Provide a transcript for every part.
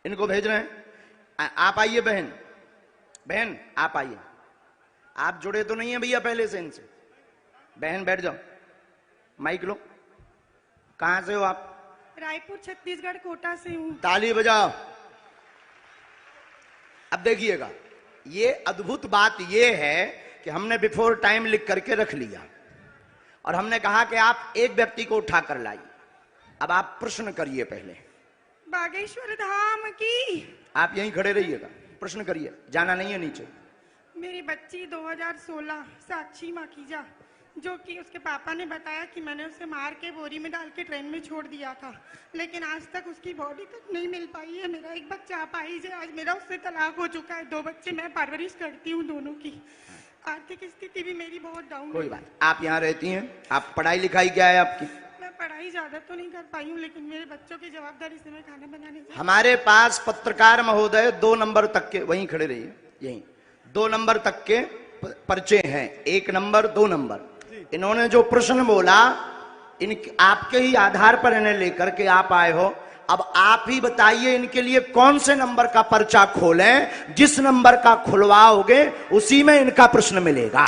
इनको भेज रहे हैं। आप आइए बहन, बहन आप आइए। आप जुड़े तो नहीं है भैया पहले से इनसे? बहन बैठ जाओ, माइक लो। कहां से हो आप? रायपुर छत्तीसगढ़ कोटा से हूँ। ताली बजाओ। अब देखिएगा, ये अद्भुत बात ये है कि हमने बिफोर टाइम लिख करके रख लिया और हमने कहा कि आप एक व्यक्ति को उठा कर लाइए। अब आप प्रश्न करिए पहले। बागेश्वर धाम की। आप यहीं खड़े रहिएगा, प्रश्न करिए, जाना नहीं है नीचे। मेरी बच्ची 2016 साक्षी माखीजा, जो कि उसके पापा ने बताया कि मैंने उसे मार के बोरी में डाल के ट्रेन में छोड़ दिया था, लेकिन आज तक उसकी बॉडी तक नहीं मिल पाई है। मेरा एक बच्चा अपाहिज है। आज मेरा उससे तलाक हो चुका है। 2 बच्चे मैं परवरिश करती हूँ दोनों की। आर्थिक स्थिति भी मेरी बहुत डाउन है। कोई बात, आप यहाँ रहती हैं, आप पढ़ाई लिखाई क्या है आपकी? मैं पढ़ाई ज्यादा तो नहीं कर पाई हूँ, लेकिन मेरे बच्चों की जवाबदारी से मैं खाना बनाने जाती हूँ। हमारे पास पत्रकार महोदय 2 नंबर तक के, वहीं खड़े रहिए, यहीं 2 नंबर तक के पर्चे हैं, 1 नंबर 2 नंबर। इन्होंने जो प्रश्न बोला, इन आपके ही आधार पर इन्हें लेकर के आप आए हो। अब आप ही बताइए इनके लिए कौन से नंबर का पर्चा खोलें। जिस नंबर का खुलवाओगे उसी में इनका प्रश्न मिलेगा।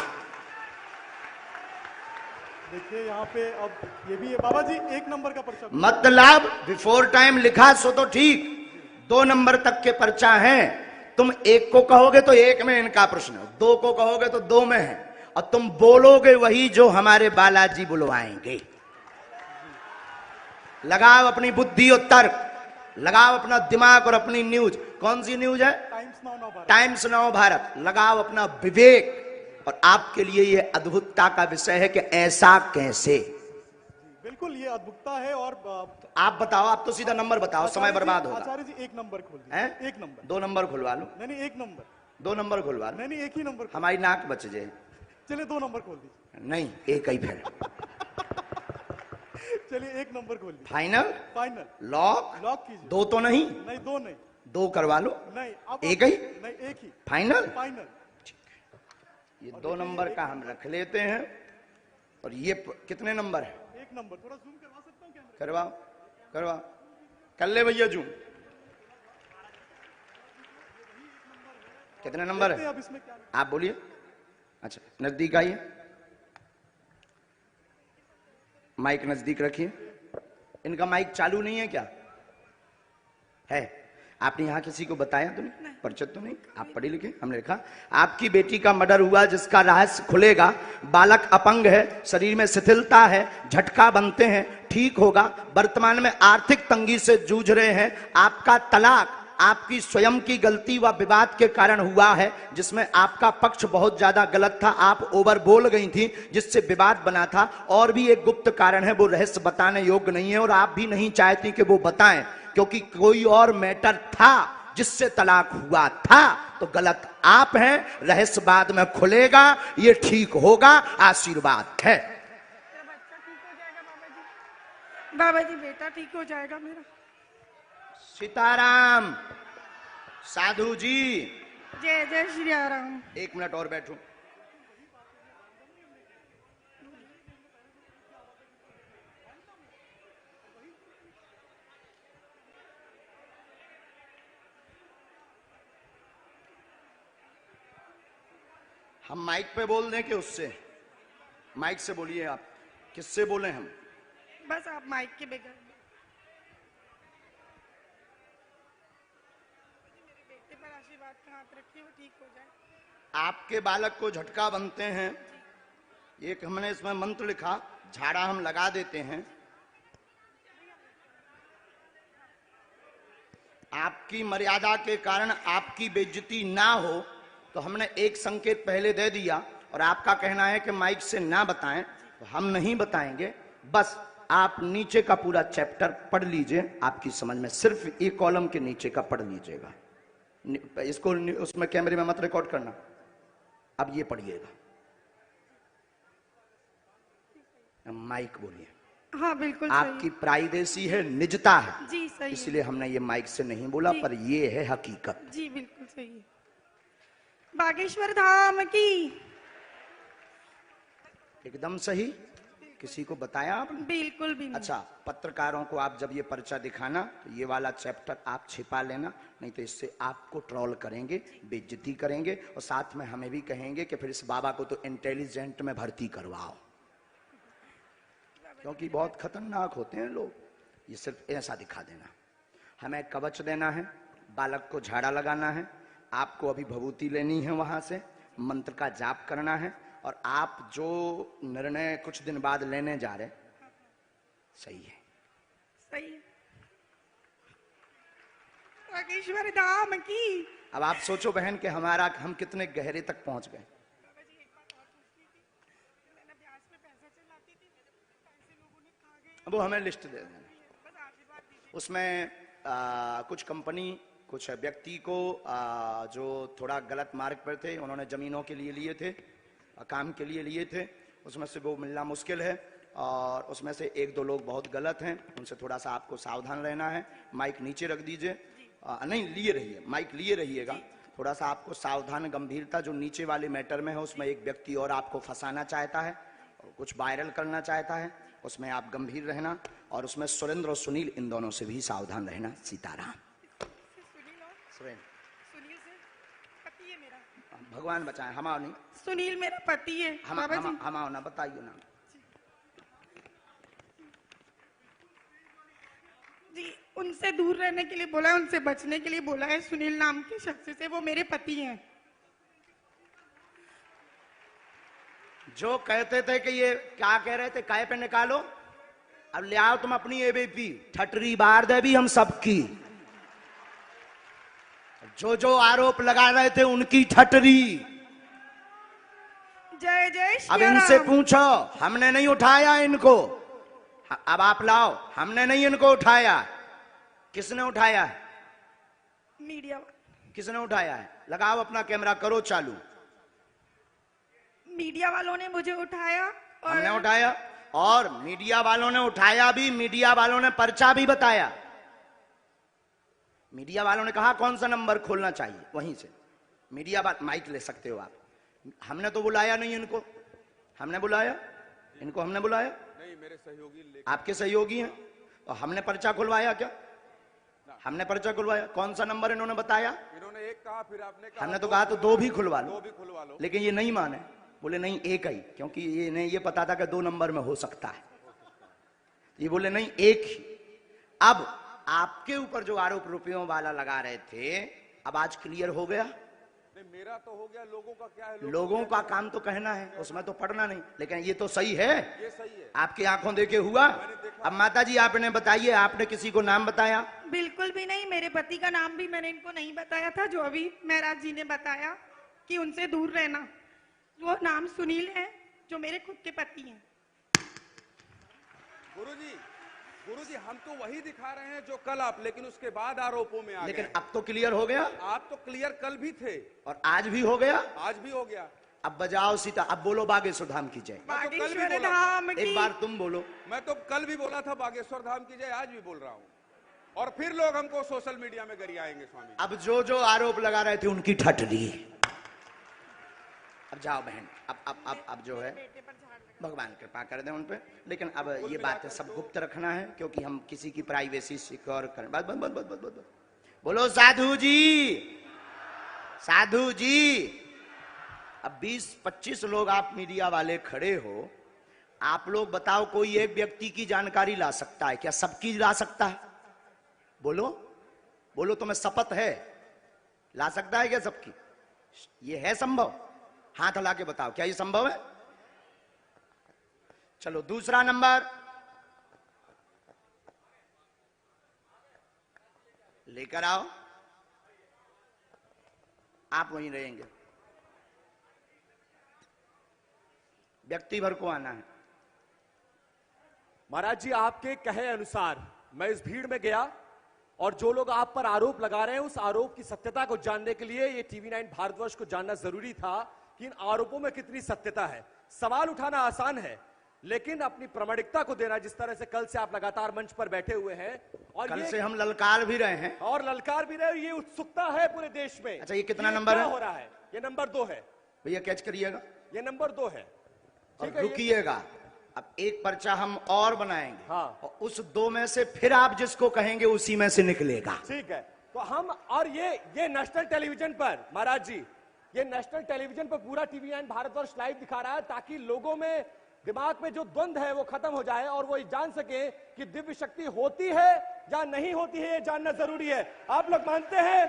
देखिए यहाँ पे अब ये भी है बाबा जी, 1 नंबर का पर्चा। मतलब बिफोर टाइम लिखा सो तो ठीक, 2 नंबर तक के पर्चा है। तुम 1 को कहोगे तो 1 में इनका प्रश्न, 2 को कहोगे तो 2 में है, और तुम बोलोगे वही जो हमारे बालाजी बुलवाएंगे। लगाओ अपनी बुद्धि और तर्क, लगाओ अपना दिमाग और अपनी न्यूज। कौन सी न्यूज है? Times now Bharat. लगाओ अपना विवेक। और आपके लिए यह अद्भुतता का विषय है कि ऐसा कैसे। बिल्कुल ये अद्भुतता है। और आप बताओ, आप तो सीधा नंबर बताओ, समय बर्बाद होगा। आचार्य जी 1 नंबर खोल दीजिए। 1 नंबर। 2 नंबर खुलवा लो। नहीं 1 नंबर। 2 नंबर खुलवा लो। नहीं 1 ही नंबर। हमारी नाक बच जाए। चलिए 2 नंबर खोल दीजिए। नहीं, 1 ही फिर। चलिए 1 नंबर खोल दीजिए। फाइनल? फाइनल। लॉक? लॉक कीजिए। 2 तो नहीं? नहीं 2 नहीं। 2 करवा लो। नहीं अब 1 ही? नहीं 1 ही। फाइनल? फाइनल। ये 2 नंबर का हम रख लेते हैं। और ये कितने नंबर है? 1 नंबर। थोड़ा जूम करवा सकता हूँ क्या? करवाओ, करवाओ, कर ले भैया जूम। कितने नंबर है? अब इसमें क्या आप बोलिए। अच्छा, नजदीक आइए, माइक नजदीक रखिए। इनका माइक चालू नहीं है क्या? है? आपने यहां किसी को बताया तो नहीं? परिचित तो नहीं? आप पढ़े लिखे? हमने लिखा आपकी बेटी का मर्डर हुआ, जिसका रहस्य खुलेगा। बालक अपंग है, शरीर में शिथिलता है, झटका बनते हैं, ठीक होगा। वर्तमान में आर्थिक तंगी से जूझ रहे हैं। आपका तलाक आपकी स्वयं की गलती व विवाद के कारण हुआ है, जिसमें आपका पक्ष बहुत ज्यादा गलत था। आप ओवर बोल गई थी, जिससे विवाद बना था। और भी एक गुप्त कारण है, वो रहस्य बताने योग्य नहीं है, और आप भी नहीं चाहती कि वो बताएं, क्योंकि कोई और मैटर था जिससे तलाक हुआ था। तो गलत आप हैं। रहस्य बाद में खुलेगा, ये ठीक होगा। आशीर्वाद है। बच्चा ठीक हो जाएगा बाबा जी, बेटा ठीक हो जाएगा मेरा। सीताराम। साधु जी, जय जय श्री राम। 1 मिनट और बैठो। हम माइक पे बोल दें कि उससे? माइक से बोलिए। आप किससे बोले? हम बस आप माइक के बगैर। मेरे बेटे पर आशीर्वाद का हाथ रखिए, वो ठीक हो जाए। आपके बालक को झटका बनते हैं, एक हमने इसमें मंत्र लिखा, झाड़ा हम लगा देते हैं। आपकी मर्यादा के कारण आपकी बेइज्जती ना हो, तो हमने एक संकेत पहले दे दिया। और आपका कहना है कि माइक से ना बताएं, तो हम नहीं बताएंगे। बस आप नीचे का पूरा चैप्टर पढ़ लीजिए, आपकी समझ में। सिर्फ एक कॉलम के नीचे का पढ़ लीजिएगा। इसको उसमें कैमरे में मत रिकॉर्ड करना। अब ये पढ़िएगा। माइक बोलिए। हाँ बिल्कुल आपकी प्राइवेसी है, निजता है जी, सही इसलिए हमने ये माइक से नहीं बोला, पर ये है हकीकत। जी बिल्कुल सही है। बागेश्वर धाम की। एकदम सही। किसी को बताया आपने? बिल्कुल भी नहीं। अच्छा, पत्रकारों को आप जब ये पर्चा दिखाना तो ये वाला चैप्टर आप छिपा लेना, नहीं तो इससे आपको ट्रोल करेंगे, बेइज्जती करेंगे और साथ में हमें भी कहेंगे कि फिर इस बाबा को तो इंटेलिजेंट में भर्ती करवाओ, क्योंकि बहुत खतरनाक होते हैं लोग। ये सिर्फ ऐसा दिखा देना। हमें कवच देना है, बालक को झाड़ा लगाना है, आपको अभी भभूति लेनी है, वहां से मंत्र का जाप करना है, और आप जो निर्णय कुछ दिन बाद लेने जा रहे सही है। सही है। बागेश्वर धाम की। अब आप सोचो बहन कि हम कितने गहरे तक पहुंच गए। बाबा जी एक बात और पूछनी थी। मैंने अभ्यास में पैसा चलाती थी, मेरे पैसे लोगों ने खा गए। वो हमें लिस्ट दे देना। बस आशीर्वाद दीजिए। उसमें कुछ कंपनी, कुछ व्यक्ति को जो थोड़ा गलत मार्ग पर थे, उन्होंने जमीनों के लिए थे, काम के लिए थे, उसमें से वो मिलना मुश्किल है, और उसमें से एक दो लोग बहुत गलत हैं, उनसे थोड़ा सा आपको सावधान रहना है। माइक नीचे रख दीजिए, नहीं लिए रहिए, माइक लिए रहिएगा। थोड़ा सा आपको सावधान, गंभीरता, जो नीचे वाले मैटर में है उसमें एक व्यक्ति और आपको फंसाना चाहता है और कुछ वायरल करना चाहता है, उसमें आप गंभीर रहना, और उसमें सुरेंद्र और सुनील, इन दोनों से भी सावधान रहना। सीताराम। सुनील से पति है मेरा। भगवान बचाए, हमारा नहीं, सुनील मेरा पति है। बाबा जी हमारा ना बताइए ना जी, उनसे दूर रहने के लिए बोला है, उनसे बचने के लिए बोला है। सुनील नाम के शख्स से, वो मेरे पति हैं। जो कहते थे कि ये क्या कह रहे थे, काय पे निकालो, अब ले आओ तुम अपनी एबीपी, ठटरी बार दे भी हम सबकी। जो आरोप लगा रहे थे उनकी ठटरी। जय जय अब श्री इनसे राम। पूछो, हमने नहीं उठाया इनको, अब आप लाओ, हमने नहीं इनको उठाया, किसने उठाया है? मीडिया किसने उठाया है? लगाओ अपना कैमरा, करो चालू। मीडिया वालों ने मुझे उठाया और हमने उठाया, और मीडिया वालों ने उठाया भी, मीडिया वालों ने पर्चा भी बताया। मीडिया वालों ने कहा कौन सा नंबर खोलना चाहिए, वहीं से मीडिया माइक ले सकते हो आप। हमने तो बुलाया नहीं इनको, हमने बुलाया इनको, हमने बुलाया नहीं, मेरे सहयोगी आपके सहयोगी हैं, और हमने पर्चा खुलवाया क्या? हमने पर्चा खुलवाया। कौन सा नंबर इन्होंने बताया? इन्होंने एक कहा, फिर आपने कहा, हमने तो कहा तो दो भी खुलवा दो लो, भी खुलवा लो। लेकिन ये नहीं माने, बोले नहीं एक ही, क्योंकि ये नहीं, ये पता था कि 2 नंबर में हो सकता है, ये बोले नहीं एक ही। अब आपके ऊपर जो आरोप रुपयों वाला लगा रहे थे, अब आज क्लियर हो गया। नहीं, मेरा तो हो गया, लोगों का क्या है? लोगों का काम तो कहना है, उसमें तो पढ़ना नहीं, लेकिन ये तो सही है, ये सही है, आपकी आंखों देखे हुआ। अब माता जी आपने बताइए, आपने किसी को नाम बताया? बिल्कुल भी नहीं, मेरे पति का नाम भी मैंने इनको नहीं बताया था, जो अभी महाराज जी ने बताया कि उनसे दूर रहना। वो नाम सुनील है, जो मेरे खुद के पति हैं। गुरुजी हम तो वही दिखा रहे हैं जो कल आप, लेकिन उसके बाद आरोपों में आ लेकिन गए। अब तो क्लियर हो गया, आप तो क्लियर कल भी थे और आज भी हो गया, आज भी हो गया। अब बजाओ सीता, अब बोलो बागेश्वर धाम की जय। बागेश्वर धाम की। एक बार तुम बोलो। मैं तो कल भी बोला था बागेश्वर धाम की जय, आज भी बोल रहा हूँ, और फिर लोग हमको सोशल मीडिया में गरियाएंगे स्वामी। अब जो आरोप लगा रहे थे उनकी ठटरी। अब जाओ बहन, अब जो है भगवान कृपा कर दे उन पे, लेकिन अब ये बातें सब गुप्त रखना है, क्योंकि हम किसी की प्राइवेसी सिक्योर करें। बस बस बस बस बस बोलो साधु जी, साधु जी। अब 20-25 लोग आप मीडिया वाले खड़े हो, आप लोग बताओ, कोई एक व्यक्ति की जानकारी ला सकता है क्या? सबकी ला सकता है? बोलो बोलो, तुम्हें शपथ है, ला सकता है क्या सबकी? ये है संभव? हाथ हिला के बताओ, क्या ये संभव है? चलो दूसरा नंबर लेकर आओ, आप वहीं रहेंगे, व्यक्ति भर को आना है। महाराज जी, आपके कहे अनुसार मैं इस भीड़ में गया, और जो लोग आप पर आरोप लगा रहे हैं, उस आरोप की सत्यता को जानने के लिए ये TV9 भारतवर्ष को जानना जरूरी था कि इन आरोपों में कितनी सत्यता है। सवाल उठाना आसान है, लेकिन अपनी प्रामाणिकता को देना, जिस तरह से कल से आप लगातार मंच पर बैठे हुए हैं, और कल से हम ललकार भी रहे हैं, और ललकार भी रहे, ये उत्सुकता है पूरे देश में। अच्छा, ये कितना नंबर है? हो रहा है, ये नंबर 2 है भैया, कैच करिएगा, ये नंबर 2 है। और रुकिएगा, अब एक पर्चा हम और बनाएंगे, हाँ। और उस 2 में से फिर आप जिसको कहेंगे उसी में से निकलेगा। ठीक है, तो हम, और ये नेशनल टेलीविजन पर महाराज जी, ये नेशनल टेलीविजन पर पूरा टीवी9 भारतवर्ष लाइव दिखा रहा है, ताकि लोगों में, दिमाग में जो द्वंद है वो खत्म हो जाए और वो जान सके कि दिव्य शक्ति होती है या नहीं होती है, ये जानना जरूरी है। आप लोग मानते हैं?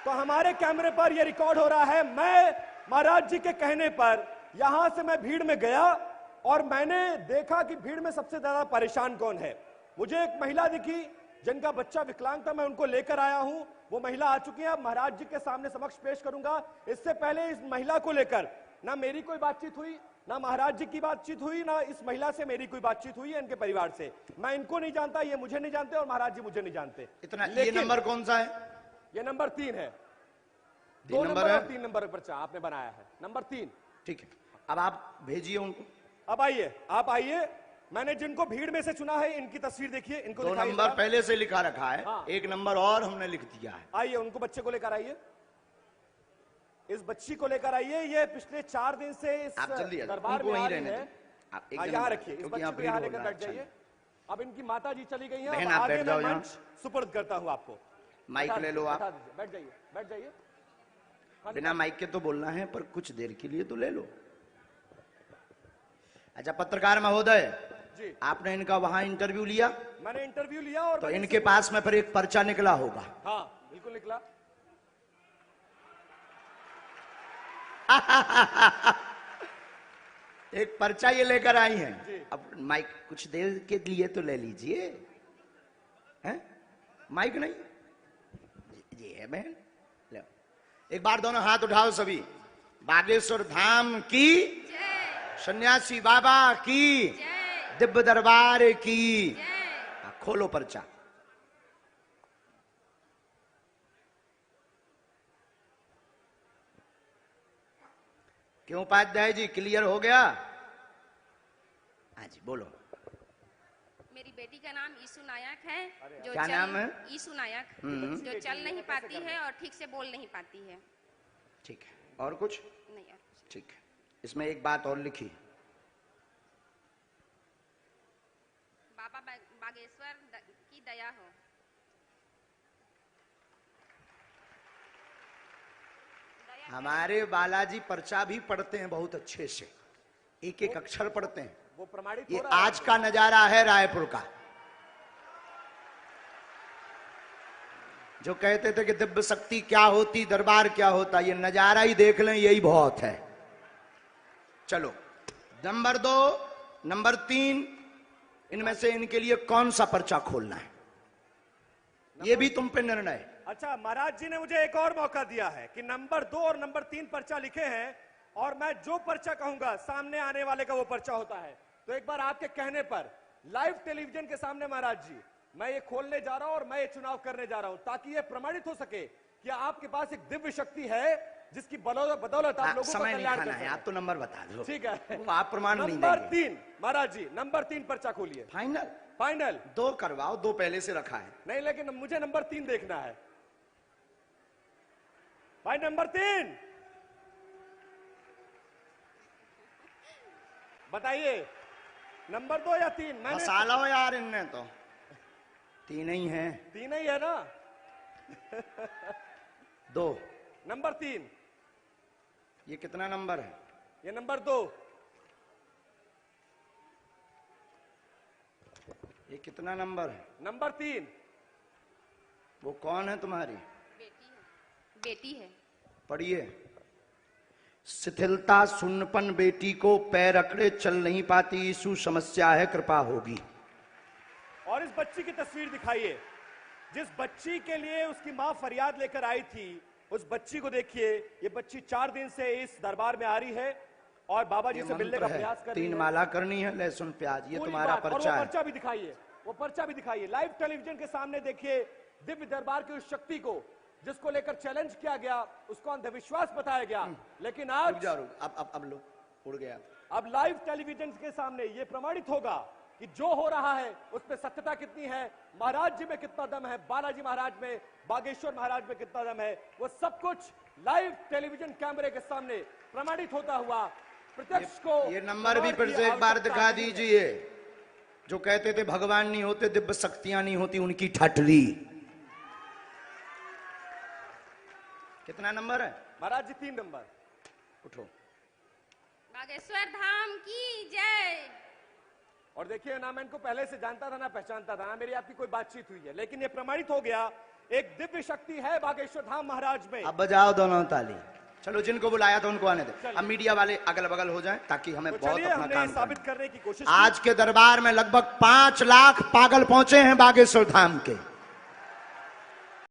तो हमारे कैमरे पर ये रिकॉर्ड हो रहा है। मैं महाराज जी के कहने पर यहां से मैं भीड़ में गया और मैंने देखा कि भीड़ में सबसे ज्यादा परेशान कौन है। मुझे एक महिला दिखी जिनका बच्चा विकलांग था, मैं उनको लेकर आया हूं। वो महिला आ चुकी है, अब महाराज जी के सामने समक्ष पेश करूंगा। इससे पहले इस महिला को लेकर ना मेरी कोई बातचीत हुई, ना महाराज जी की बातचीत हुई, ना इस महिला से मेरी कोई बातचीत हुई है, इनके परिवार से। मैं इनको नहीं जानता, ये मुझे नहीं जानते, और महाराज जी मुझे नहीं जानते। इतना। ये नंबर कौन सा है? ये नंबर 3 है। 2 नंबर है, 3 नंबर पर्चा आपने बनाया है, नंबर 3। ठीक है, अब आप भेजिए उनको। अब आइए, आप आइए। मैंने जिनको भीड़ में से चुना है, इनकी तस्वीर देखिए, इनको 2 दिखाइए नंबर जरा। पहले से लिखा रखा है, हाँ। 1 नंबर और हमने लिख दिया है। आइए, उनको बच्चे को लेकर आइए, इस बच्ची को लेकर आइए। ये पिछले 4 दिन से इस आप जल्दी दरबार उनको में आ वहीं रही रहने है। दो। आप एक यहाँ रखिए, इस क्योंकि बच्ची यहाँ को भीड़ यहाँ हो लेकर रहा है। बैठ जाइए। अब इनकी माता जी चली गई हैं, बहन, अब आप आगे बैठ जाओ मैं यहाँ। मंच सुपुर्द करता हूँ आपको। माइक ले लो आप। बैठा दीजिए, बैठ जाइए, बैठ जाइए। बिना माइक के तो बोलना है, पर कुछ देर के लिए तो ले लो। अच्छा पत्रकार महोदय जी, आपने इनका वहां इंटरव्यू लिया, मैंने इंटरव्यू लिया और तो मैंने इनके पास में फिर एक पर्चा निकला होगा। हाँ बिल्कुल निकला। एक पर्चा ये लेकर आई जी। हैं। अब माइक कुछ देर के लिए तो ले लीजिए, हैं? माइक नहीं ये है बहन, लो एक बार दोनों हाथ उठाओ सभी। बागेश्वर धाम की, सन्यासी बाबा की, दिव्य दरबार की। खोलो पर्चा। क्यों उपाध्याय जी, क्लियर हो गया? हाँ जी बोलो। मेरी बेटी का नाम ईशु नायक है, जो क्या नाम है? ईशु नायक, जो चल नहीं पाती है और ठीक से बोल नहीं पाती है। ठीक है, और कुछ? नहीं और कुछ। ठीक है, इसमें एक बात और लिखी। बाबा बागेश्वर की दया हो। हमारे बालाजी पर्चा भी पढ़ते हैं बहुत अच्छे से, एक एक अक्षर पढ़ते हैं। वो प्रमाणित ये हो रहा है। आज का नजारा है रायपुर का। जो कहते थे कि दिव्य शक्ति क्या होती, दरबार क्या होता, ये नजारा ही देख लें, यही बहुत है। चलो नंबर 2, नंबर 3, इनमें से इनके लिए कौन सा पर्चा खोलना है, ये भी तुम पे निर्णय है। अच्छा, महाराज जी ने मुझे एक और मौका दिया है कि नंबर 2 और नंबर 3 पर्चा लिखे हैं, और मैं जो पर्चा कहूंगा सामने आने वाले का वो पर्चा होता है। तो एक बार आपके कहने पर लाइव टेलीविजन के सामने महाराज जी, मैं ये खोलने जा रहा हूं और मैं ये चुनाव करने जा रहा हूं, ताकि ये प्रमाणित हो सके कि आपके पास एक दिव्य शक्ति है जिसकी बदौलत आप लोगों का समय नहीं कल्याण खाना कर है, सकें। आप तो नंबर बता दो। ठीक है, वो आप प्रमाण नहीं नंबर देंगे। 3 महाराज जी, नंबर 3 पर्चा खोलिए। फाइनल फाइनल 2 करवाओ, 2 पहले से रखा है। नहीं, लेकिन मुझे नंबर 3 देखना है भाई। नंबर 3 बताइए, नंबर 2 या 3? मैंने मसाला हो यार, इनने तो 3 ही है। 3 ही है ना। 2, नंबर 3, ये कितना नंबर है? ये नंबर 2, ये कितना नंबर है? नंबर 3। वो कौन है तुम्हारी? बेटी है, बेटी है। पढ़िए। शिथिलता सुन्नपन बेटी को, पैर अकड़े चल नहीं पाती, यीशु समस्या है कृपा होगी। और इस बच्ची की तस्वीर दिखाइए, जिस बच्ची के लिए उसकी मां फरियाद लेकर आई थी, उस बच्ची को देखिए। ये बच्ची 4 दिन से इस दरबार में आ रही है और बाबा जी ये से मिलने का मंत्र है, प्रयास कर रही 3 है। माला करनी है, लहसुन प्याज, ये पूरी तुम्हारा बात। और पर्चा वो है। पर्चा भी दिखाइए, वो पर्चा भी दिखाइए। लाइव टेलीविजन के सामने देखिए दिव्य दरबार की उस शक्ति को जिसको लेकर चैलेंज किया गया, उसको अंधविश्वास बताया गया, लेकिन आज रुक जाओ, अब लो, उड़ गया। अब लाइव टेलीविजन के सामने ये प्रमाणित होगा कि जो हो रहा है उस पर सत्यता कितनी है, महाराज जी में कितना दम है, बालाजी महाराज में, बागेश्वर महाराज में कितना दम है। वो सब कुछ लाइव टेलीविजन कैमरे के सामने प्रमाणित होता हुआ प्रत्यक्ष को ये नंबर भी प्रमाण फिर की से एक बार आवश्यकता दिखा नहीं है। दीजिए। जो कहते थे भगवान नहीं होते, दिव्य शक्तियां नहीं होती, उनकी ठटरी। कितना नंबर है महाराज जी 3 नंबर। उठो। बागेश्वर धाम की जय। और देखिए ना, मैं इनको पहले से जानता था ना पहचानता था ना मेरी आपकी कोई बातचीत हुई है, लेकिन ये प्रमाणित हो गया एक दिव्य शक्ति है बागेश्वर धाम महाराज में। अब बजाओ दोनों ताली। चलो, जिनको बुलाया था उनको आने दे। अब मीडिया वाले अगल बगल हो जाएं ताकि हमें तो बहुत चलिए, अपना हमने काम साबित करना है। करने की कोशिश आज के दरबार में लगभग 5 लाख पागल पहुंचे हैं बागेश्वर धाम के।